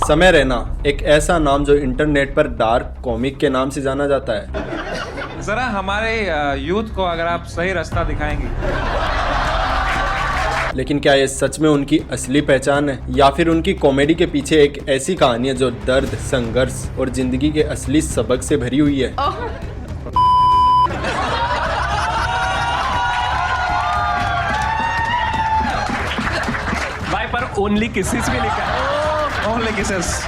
समय रैना एक ऐसा नाम जो इंटरनेट पर डार्क कॉमिक के नाम से जाना जाता है। जरा हमारे यूथ को अगर आप सही रास्ता दिखाएंगे। लेकिन क्या ये सच में उनकी असली पहचान है या फिर उनकी कॉमेडी के पीछे एक ऐसी कहानी है जो दर्द, संघर्ष और जिंदगी के असली सबक से भरी हुई है। भाई पर ओनली किसेस भी लिखा है, ओनली किसेस।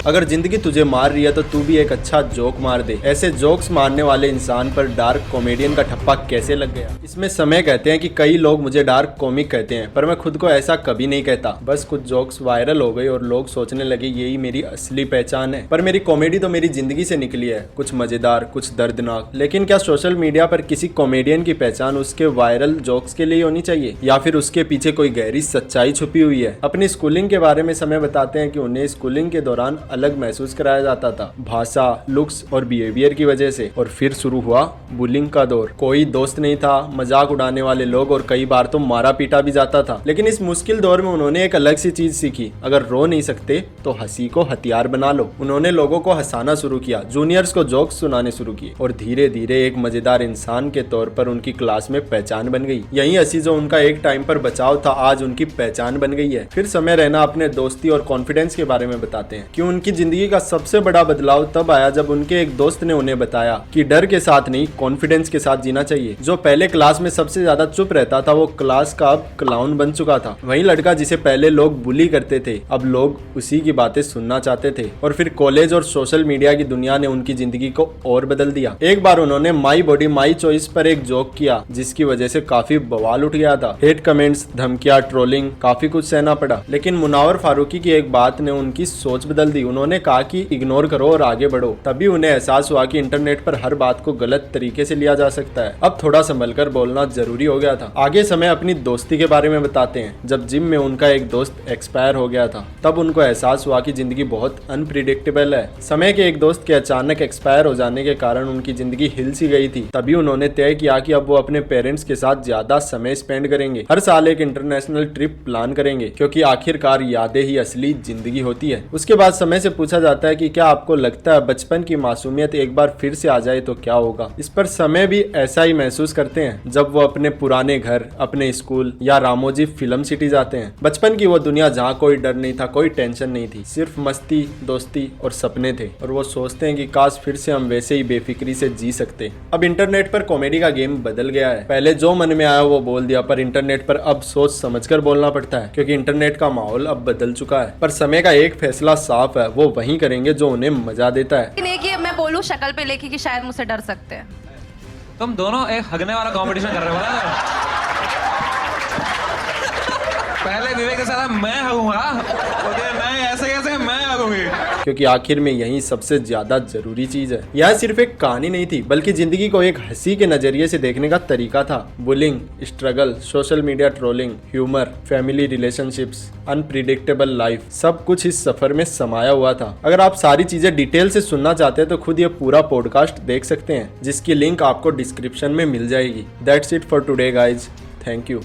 अगर जिंदगी तुझे मार रही है तो तू भी एक अच्छा जोक मार दे। ऐसे जोक्स मारने वाले इंसान पर डार्क कॉमेडियन का ठप्पा कैसे लग गया? इसमें समय कहते हैं कि कई लोग मुझे डार्क कॉमिक कहते हैं, पर मैं खुद को ऐसा कभी नहीं कहता। बस कुछ जोक्स वायरल हो गए और लोग सोचने लगे यही मेरी असली पहचान है। पर मेरी कॉमेडी तो मेरी जिंदगी से निकली है, कुछ मजेदार, कुछ दर्दनाक। लेकिन क्या सोशल मीडिया पर किसी कॉमेडियन की पहचान उसके वायरल जोक्स के लिए होनी चाहिए या फिर उसके पीछे कोई गहरी सच्चाई छुपी हुई है? अपनी स्कूलिंग के बारे में समय बताते हैं कि उन्हें स्कूलिंग के दौरान अलग महसूस कराया जाता था, भाषा, लुक्स और बिहेवियर की वजह से। और फिर शुरू हुआ बुलिंग का दौर। कोई दोस्त नहीं था, मजाक उड़ाने वाले लोग और कई बार तो मारा पीटा भी जाता था। लेकिन इस मुश्किल दौर में उन्होंने एक अलग सी चीज सीखी, अगर रो नहीं सकते तो हंसी को हथियार बना लो। उन्होंने लोगों को हंसाना शुरू किया, जूनियर्स को जोक्स सुनाने शुरू किए और धीरे धीरे एक मजेदार इंसान के तौर पर उनकी क्लास में पहचान बन गई। यही हंसी जो उनका एक टाइम पर बचाव था आज उनकी पहचान बन गई है। फिर समय रैना अपने दोस्ती और कॉन्फिडेंस के बारे में बताते हैं कि उनकी जिंदगी का सबसे बड़ा बदलाव तब आया जब उनके एक दोस्त ने उन्हें बताया कि डर के साथ नहीं, कॉन्फिडेंस के साथ जीना चाहिए। जो पहले क्लास में सबसे ज्यादा चुप रहता था वो क्लास का अब क्लाउन बन चुका था। वही लड़का जिसे पहले लोग बुली करते थे अब लोग उसी की बातें सुनना चाहते थे। और फिर कॉलेज और सोशल मीडिया की दुनिया ने उनकी जिंदगी को और बदल दिया। एक बार उन्होंने माई बॉडी माई चॉइस पर एक जोक किया जिसकी वजह से काफी बवाल उठ गया था। हेट कमेंट्स, धमकियां, ट्रोलिंग, काफी कुछ सहना पड़ा। लेकिन मुनावर फारूकी की एक बात ने उनकी सोच बदल दी। उन्होंने कहा कि इग्नोर करो और आगे बढ़ो। तभी उन्हें एहसास हुआ कि इंटरनेट पर हर बात को गलत तरीके से लिया जा सकता है। अब थोड़ा संभल कर बोलना जरूरी हो गया था। आगे समय अपनी दोस्ती के बारे में बताते हैं। जब जिम में उनका एक दोस्त एक्सपायर हो गया था तब उनको एहसास हुआ कि जिंदगी बहुत अनप्रिडिक्टेबल है। समय के एक दोस्त के अचानक एक्सपायर हो जाने के कारण उनकी जिंदगी हिल सी गई थी। तभी उन्होंने तय किया कि अब वो अपने पेरेंट्स के साथ ज्यादा समय स्पेंड करेंगे। हर साल एक इंटरनेशनल ट्रिप प्लान करेंगे क्योंकि आखिरकार यादें ही असली जिंदगी होती है। उसके बाद समय से पूछा जाता है कि क्या आपको लगता है बचपन की मासूमियत एक बार फिर से आ जाए तो क्या होगा? इस पर समय भी ऐसा ही महसूस करते हैं जब वो अपने पुराने घर, अपने स्कूल या रामोजी फिल्म सिटी जाते हैं। बचपन की वो दुनिया जहाँ कोई डर नहीं था, कोई टेंशन नहीं थी, सिर्फ मस्ती, दोस्ती और सपने थे। और वो सोचते हैं कि काश फिर से हम वैसे ही बेफिक्री से जी सकते। अब इंटरनेट पर कॉमेडी का गेम बदल गया है। पहले जो मन में आया वो बोल दिया, पर इंटरनेट पर अब सोच समझकर बोलना पड़ता है क्योंकि इंटरनेट का माहौल अब बदल चुका है। पर समय का एक फैसला साफ है, वो वही करेंगे जो उन्हें मजा देता है। नहीं कि मैं बोलूं शक्ल पे लेके कि शायद मुझसे डर सकते हैं। तुम दोनों एक हगने वाला कंपटीशन कर रहे हो ना? पहले विवेक के साथ मैं हगूंगा, नहीं ऐसे कैसे मैं हगूंगी? क्योंकि आखिर में यही सबसे ज्यादा जरूरी चीज है। यह सिर्फ एक कहानी नहीं थी बल्कि जिंदगी को एक हंसी के नजरिए से देखने का तरीका था। Bullying, struggle, social media trolling, humour, family relationships, unpredictable life, सब कुछ इस सफर में समाया हुआ था। अगर आप सारी चीजें डिटेल से सुनना चाहते हैं तो खुद ये पूरा पॉडकास्ट देख सकते हैं जिसकी लिंक आपको डिस्क्रिप्शन में मिल जाएगी। That's it for today guys, thank you.